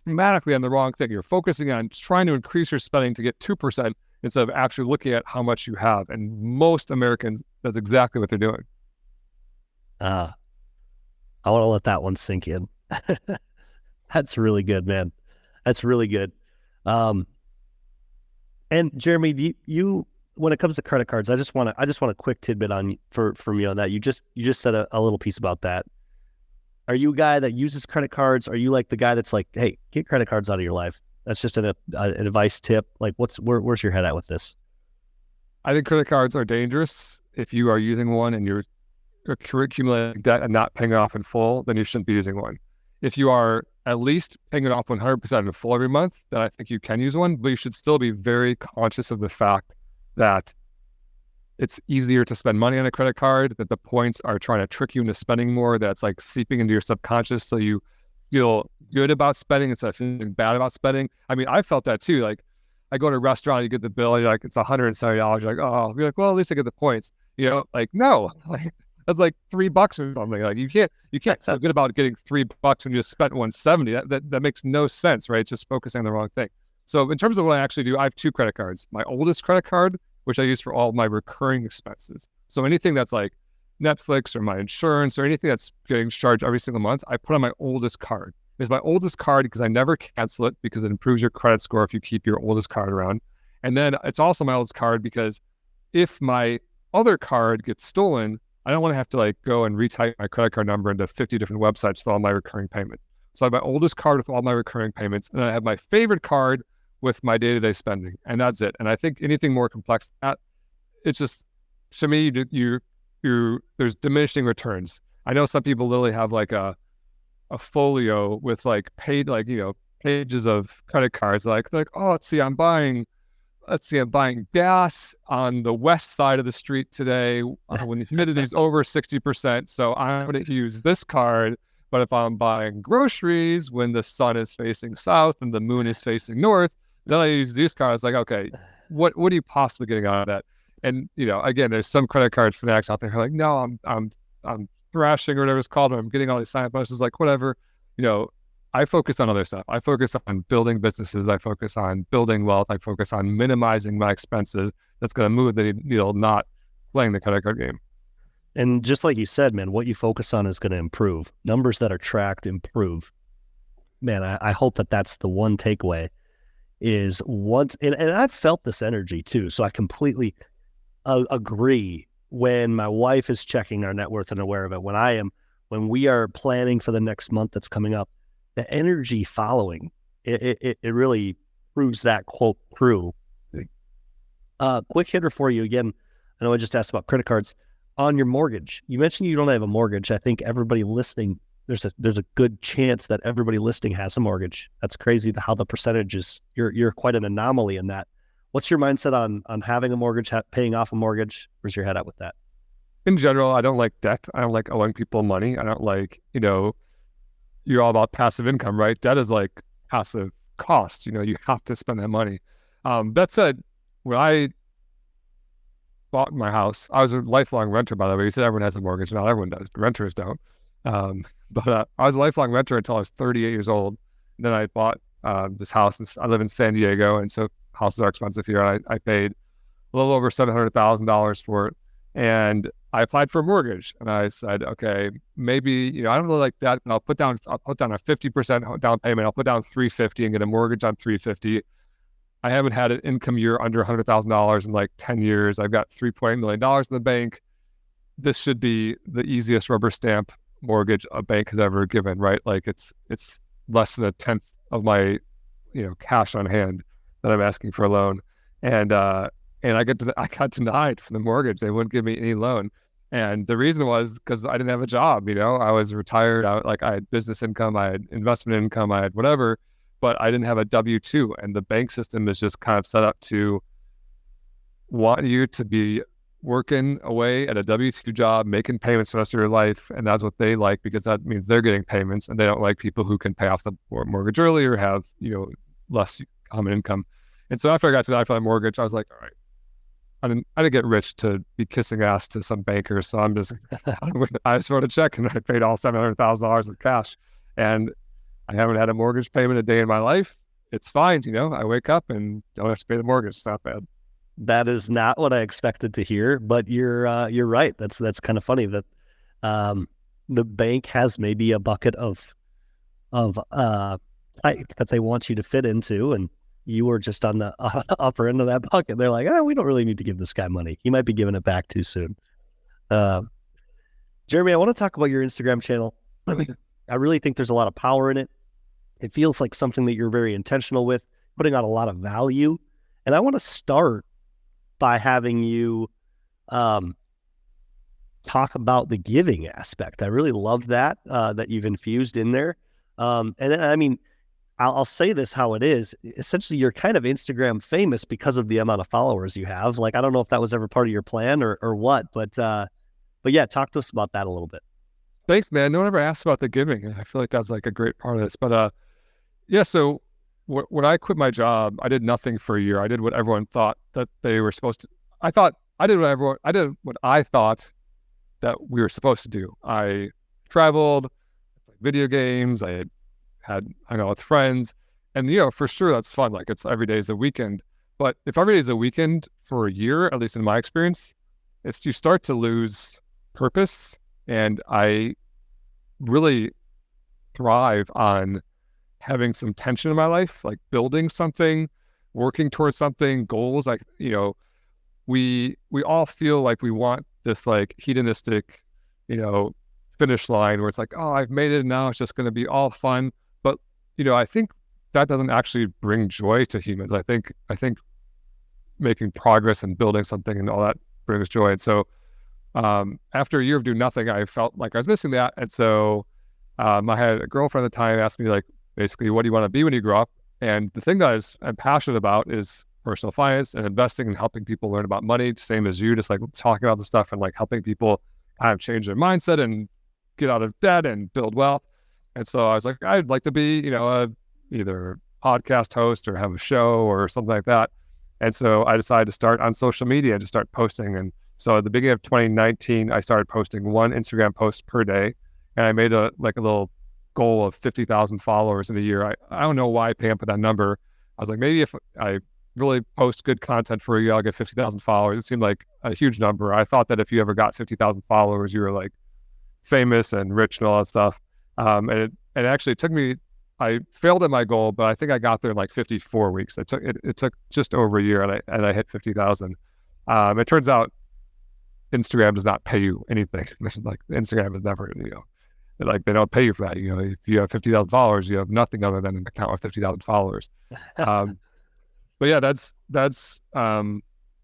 dramatically on the wrong thing. You're focusing on trying to increase your spending to get 2% instead of actually looking at how much you have. And most Americans, that's exactly what they're doing. I want to let that one sink in. That's really good, man. That's really good. And Jeremy, you when it comes to credit cards, I just want a quick tidbit from you on that. You just said a little piece about that. Are you a guy that uses credit cards? Are you like the guy that's like, hey, get credit cards out of your life? That's just an advice tip. Like, where's your head at with this? I think credit cards are dangerous. If you are using one and you're accumulating debt and not paying it off in full, then you shouldn't be using one. If you are at least paying it off 100% in full every month, then I think you can use one, but you should still be very conscious of the fact that it's easier to spend money on a credit card, that the points are trying to trick you into spending more, that's seeping into your subconscious so you feel good about spending instead of feeling bad about spending. I mean, I felt that too. I go to a restaurant, you get the bill, you're like, it's $170. You're like, well, at least I get the points. No, that's like $3 or something. You can't feel good about getting $3 when you just spent $170. That makes no sense, right? It's just focusing on the wrong thing. So in terms of what I actually do, I have 2 credit cards. My oldest credit card, which I use for all of my recurring expenses. So anything that's Netflix or my insurance or anything that's getting charged every single month, I put on my oldest card. It's my oldest card because I never cancel it because it improves your credit score if you keep your oldest card around. And then it's also my oldest card because if my other card gets stolen, I don't want to have to like go and retype my credit card number into 50 different websites with all my recurring payments. So I have my oldest card with all my recurring payments, and then I have my favorite card with my day-to-day spending, and that's it. And I think anything more complex than that, it's just, to me, there's diminishing returns. I know some people literally have like a folio with like pages of credit cards, like, oh, let's see, I'm buying gas on the west side of the street today when the humidity is over 60%. So I'm going to use this card. But if I'm buying groceries when the sun is facing south and the moon is facing north, then I use these cards. Like, okay, what are you possibly getting out of that? And again, there's some credit card fanatics out there who are like, no, I'm thrashing or whatever it's called. I'm getting all these sign-up bonuses, like whatever. I focus on other stuff. I focus on building businesses. I focus on building wealth. I focus on minimizing my expenses. That's going to move the needle, not playing the credit card game. And just like you said, man, what you focus on is going to improve. Numbers that are tracked improve. Man, I hope that that's the one takeaway is once, and I've felt this energy too. So I completely agree when my wife is checking our net worth and aware of it. When we are planning for the next month that's coming up, the energy following, it really proves that quote true. Quick hitter for you again. I know I just asked about credit cards. On your mortgage, you mentioned you don't have a mortgage. I think everybody listening, there's a good chance that everybody listening has a mortgage. That's crazy how the percentage is. You're quite an anomaly in that. What's your mindset on having a mortgage, paying off a mortgage? Where's your head at with that? In general, I don't like debt. I don't like owing people money. I don't like, you're all about passive income, right? Debt is like passive cost. You have to spend that money. That said, when I bought my house, I was a lifelong renter, by the way. You said everyone has a mortgage. Not everyone does. Renters don't. But I was a lifelong renter until I was 38 years old. And then I bought this house. I live in San Diego, and so houses are expensive here. I paid a little over $700,000 for it. And I applied for a mortgage, and I said, okay, maybe, I don't really like that, but I'll put down a 50% down payment. I'll put down $350 and get a mortgage on $350. I haven't had an income year under $100,000 in like 10 years. I've got $3.8 million in the bank. This should be the easiest rubber stamp mortgage a bank has ever given, right? Like it's less than a tenth of my, cash on hand that I'm asking for a loan. And I got denied for the mortgage. They wouldn't give me any loan. And the reason was because I didn't have a job. I was retired. I had business income, I had investment income, I had whatever, but I didn't have a W-2. And the bank system is just kind of set up to want you to be working away at a W-2 job, making payments for the rest of your life. And that's what they like, because that means they're getting payments, and they don't like people who can pay off the mortgage early or have, less common income. And so after I got denied for that mortgage, I was like, all right, I didn't get rich to be kissing ass to some banker. So I just wrote a check and I paid all $700,000 in cash, and I haven't had a mortgage payment a day in my life. It's fine. I wake up and don't have to pay the mortgage. It's not bad. That is not what I expected to hear, but you're right. That's kind of funny that the bank has maybe a bucket of type that they want you to fit into, and you were just on the upper end of that bucket. They're like, we don't really need to give this guy money. He might be giving it back too soon. Jeremy, I want to talk about your Instagram channel. I really think there's a lot of power in it. It feels like something that you're very intentional with, putting out a lot of value. And I want to start by having you talk about the giving aspect. I really love that you've infused in there. And I mean, I'll say this how it is. Essentially, you're kind of Instagram famous because of the amount of followers you have. Like, I don't know if that was ever part of your plan or what, but yeah, talk to us about that a little bit. Thanks, man. No one ever asked about the giving, and I feel like that's like a great part of this. But yeah, so when I quit my job, I did nothing for a year. I did what everyone thought that they were supposed to. I did what I thought that we were supposed to do. I traveled, played video games, I hung out with friends, and for sure that's fun. Like, it's every day is a weekend. But if every day is a weekend for a year, at least in my experience, you start to lose purpose, and I really thrive on having some tension in my life, like building something, working towards something, goals. Like, we all feel like we want this like hedonistic, finish line where it's like, oh, I've made it now. It's just going to be all fun. But, I think that doesn't actually bring joy to humans. I think making progress and building something and all that brings joy. And so after a year of doing nothing, I felt like I was missing that. And so I had a girlfriend at the time ask me, like, basically, what do you want to be when you grow up? And the thing that I'm passionate about is personal finance and investing and helping people learn about money, same as you, just like talking about the stuff and like helping people kind of change their mindset and get out of debt and build wealth. And so I was like, I'd like to be, either a podcast host or have a show or something like that. And so I decided to start on social media and just start posting. And so at the beginning of 2019, I started posting one Instagram post per day. And I made a little goal of 50,000 followers in a year. I don't know why I pay up for that number. I was like, maybe if I really post good content for a year, I'll get 50,000 followers. It seemed like a huge number. I thought that if you ever got 50,000 followers, you were like famous and rich and all that stuff. And it actually took me, I failed at my goal, but I think I got there in like 54 weeks. It took just over a year, and I hit 50,000. It turns out Instagram does not pay you anything. Like Instagram is never, like they don't pay you for that. If you have 50,000 followers, you have nothing other than an account with 50,000 followers. But yeah, that's how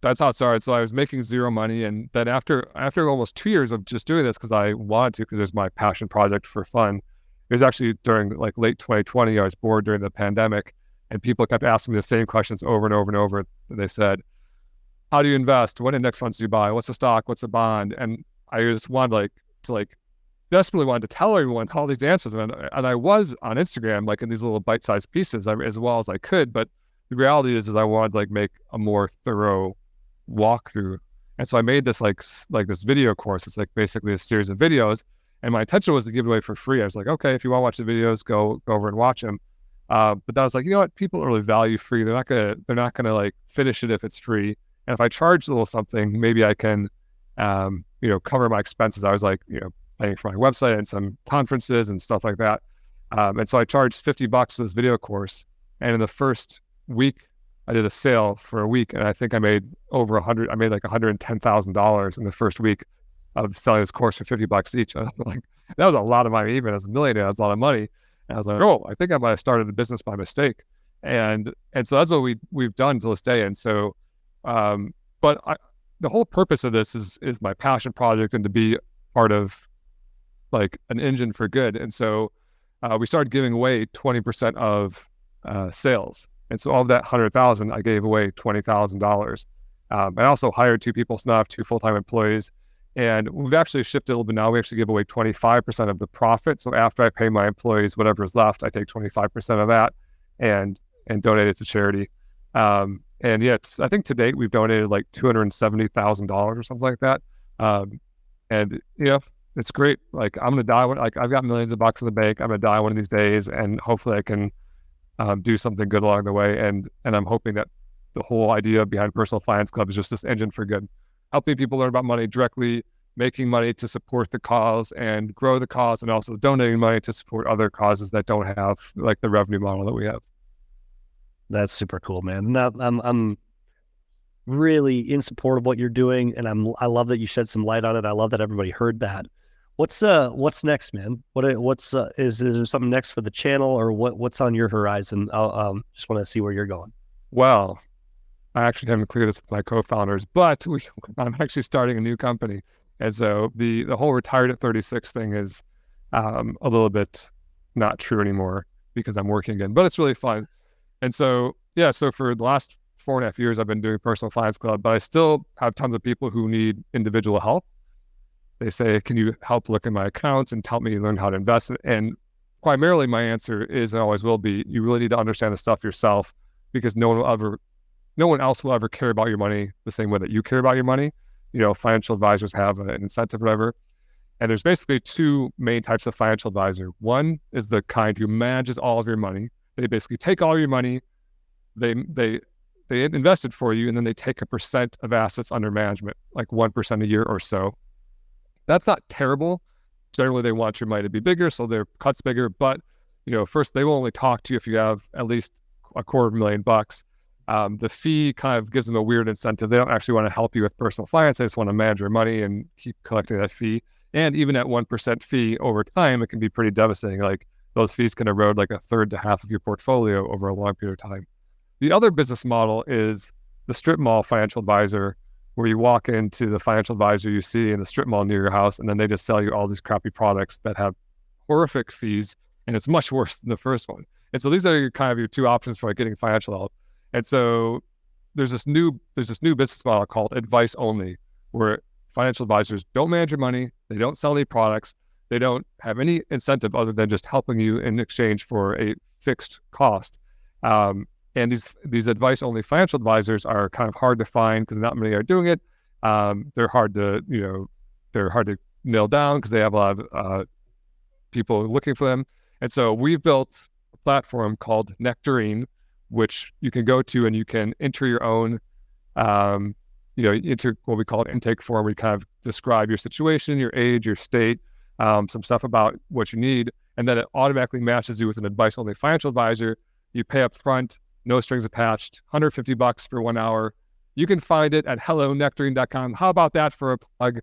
it started. So I was making zero money, and then after almost 2 years of just doing this because I wanted to, because it was my passion project for fun. It was actually during like late 2020. I was bored during the pandemic, and people kept asking me the same questions over and over and over. And they said, "How do you invest? What index funds do you buy? What's a stock? What's a bond?" And I just wanted desperately wanted to tell everyone all these answers, and I was on Instagram like in these little bite-sized pieces as well as I could, but the reality is I wanted to like make a more thorough walkthrough. And so I made this like this video course. It's like basically a series of videos, and my intention was to give it away for free. I was like, okay, if you want to watch the videos, go over and watch them. But then I was like, you know what? People don't really value free. They're not gonna like finish it if it's free. And if I charge a little something, maybe I can, cover my expenses. I was like, paying for my website and some conferences and stuff like that. And so I charged $50 for this video course. And in the first week, I did a sale for a week, and I think I made I made like $110,000 in the first week of selling this course for $50 each. I was like, that was a lot of money. Even as a millionaire, that's a lot of money. And I was like, oh, I think I might have started a business by mistake. And so that's what we've done to this day. And so, the whole purpose of this is my passion project and to be part of like an engine for good. And so we started giving away 20% of sales. And so of that 100,000, I gave away $20,000. I also hired 2 people, so now I have 2 full-time employees. And we've actually shifted a little bit now. We actually give away 25% of the profit. So after I pay my employees whatever is left, I take 25% of that and donate it to charity. And yeah, I think to date we've donated like $270,000 or something like that. And it's great. Like I'm gonna die. Like I've got millions of bucks in the bank. I'm gonna die one of these days, and hopefully I can do something good along the way. And I'm hoping that the whole idea behind Personal Finance Club is just this engine for good, helping people learn about money directly, making money to support the cause and grow the cause, and also donating money to support other causes that don't have like the revenue model that we have. That's super cool, man. I'm really in support of what you're doing, and I love that you shed some light on it. I love that everybody heard that. What's next, man? Is there something next for the channel, or what's on your horizon? I'll just want to see where you're going. Well, I actually haven't cleared this with my co-founders, but I'm actually starting a new company. And so the whole retired at 36 thing is a little bit not true anymore because I'm working again, but it's really fun. And so, so for the last 4.5 years, I've been doing Personal Finance Club, but I still have tons of people who need individual help. They say, can you help look at my accounts and help me learn how to invest? And primarily my answer is, and always will be, you really need to understand the stuff yourself, because no one else will ever care about your money the same way that you care about your money. Financial advisors have an incentive or whatever. And there's basically 2 main types of financial advisor. One is the kind who manages all of your money. They basically take all your money, they invest it for you, and then they take a percent of assets under management, like 1% a year or so. That's not terrible. Generally, they want your money to be bigger, so their cut's bigger. But, first, they will only talk to you if you have at least $250,000. The fee kind of gives them a weird incentive. They don't actually want to help you with personal finance. They just want to manage your money and keep collecting that fee. And even at 1% fee over time, it can be pretty devastating. Like those fees can erode like a third to half of your portfolio over a long period of time. The other business model is the strip mall financial advisor, where you walk into the financial advisor you see in the strip mall near your house, and then they just sell you all these crappy products that have horrific fees, and it's much worse than the first one. And so these are your two options for like getting financial help. And so there's this new business model called advice only, where financial advisors don't manage your money, they don't sell any products, they don't have any incentive other than just helping you in exchange for a fixed cost. And these advice only financial advisors are kind of hard to find because not many are doing it. They're hard to nail down because they have a lot of people looking for them. And so we've built a platform called Nectarine, which you can go to and you can enter your own, enter what we call an intake form, where you kind of describe your situation, your age, your state, some stuff about what you need. And then it automatically matches you with an advice only financial advisor. You pay up front, no strings attached, $150 for 1 hour. You can find it at hellonectarine.com. How about that for a plug?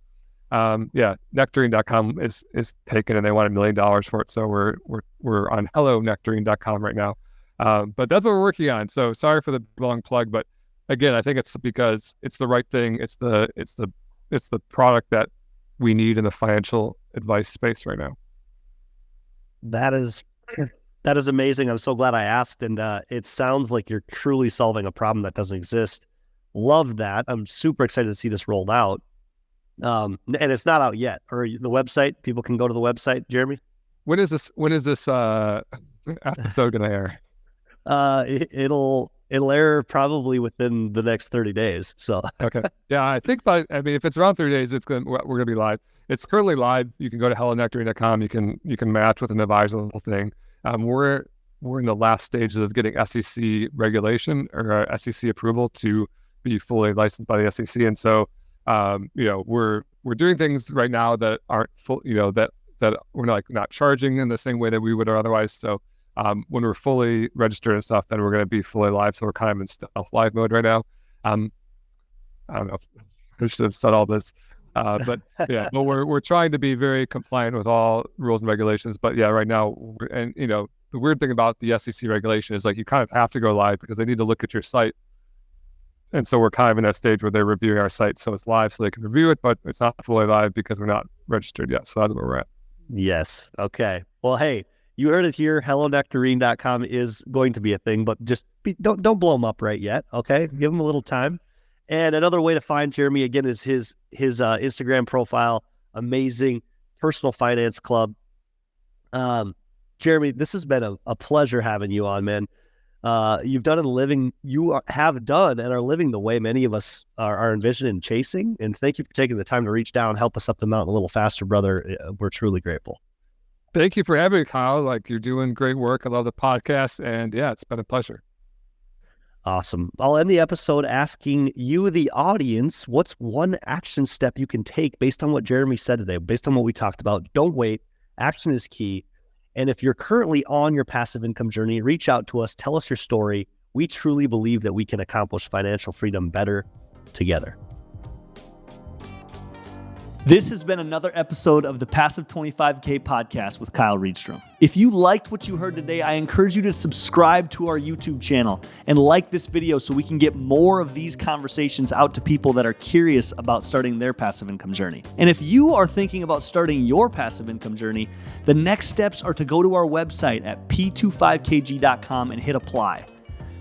Nectarine.com is taken, and they want $1 million for it. So we're on hellonectarine.com right now. But that's what we're working on. So sorry for the long plug, but again, I think it's because it's the right thing. It's the product that we need in the financial advice space right now. That is amazing. I'm so glad I asked. And it sounds like you're truly solving a problem that doesn't exist. Love that. I'm super excited to see this rolled out. And it's not out yet. Or the website, people can go to the website, Jeremy? When is this episode going to air? It'll air probably within the next 30 days. So okay. Yeah, I think if it's around 30 days, we're going to be live. It's currently live. You can go to hellonectarine.com. You can match with an advisor, the whole thing. We're in the last stages of getting SEC regulation or SEC approval to be fully licensed by the SEC. And so, we're doing things right now that aren't full, that we're not charging in the same way that we would otherwise. So, when we're fully registered and stuff, then we're going to be fully live. So we're kind of in stealth live mode right now. I don't know if I should have said all this, but we're trying to be very compliant with all rules and regulations. But yeah, right now, and the weird thing about the SEC regulation is like you kind of have to go live because they need to look at your site. And so we're kind of in that stage where they're reviewing our site. So it's live so they can review it, but it's not fully live because we're not registered yet. So that's where we're at. Yes. Okay. Well, hey, you heard it here. hellonectarine.com is going to be a thing, but just don't blow them up right yet. Okay. Give them a little time. And another way to find Jeremy again is his Instagram profile. Amazing Personal Finance Club. Jeremy, this has been a pleasure having you on, man. You've done have done and are living the way many of us are envisioning and chasing. And thank you for taking the time to reach down and help us up the mountain a little faster, brother. We're truly grateful. Thank you for having me, Kyle. Like, you're doing great work. I love the podcast. And yeah, it's been a pleasure. Awesome. I'll end the episode asking you, the audience, what's one action step you can take based on what Jeremy said today, based on what we talked about? Don't wait. Action is key. And if you're currently on your passive income journey, reach out to us. Tell us your story. We truly believe that we can accomplish financial freedom better together. This has been another episode of the Passive 25K podcast with Kyle Reedstrom. If you liked what you heard today, I encourage you to subscribe to our YouTube channel and like this video so we can get more of these conversations out to people that are curious about starting their passive income journey. And if you are thinking about starting your passive income journey, the next steps are to go to our website at p25kg.com and hit apply.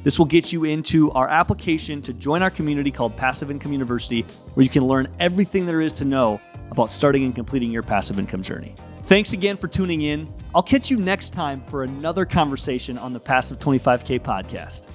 This will get you into our application to join our community called Passive Income University, where you can learn everything there is to know about starting and completing your passive income journey. Thanks again for tuning in. I'll catch you next time for another conversation on the Passive 25K podcast.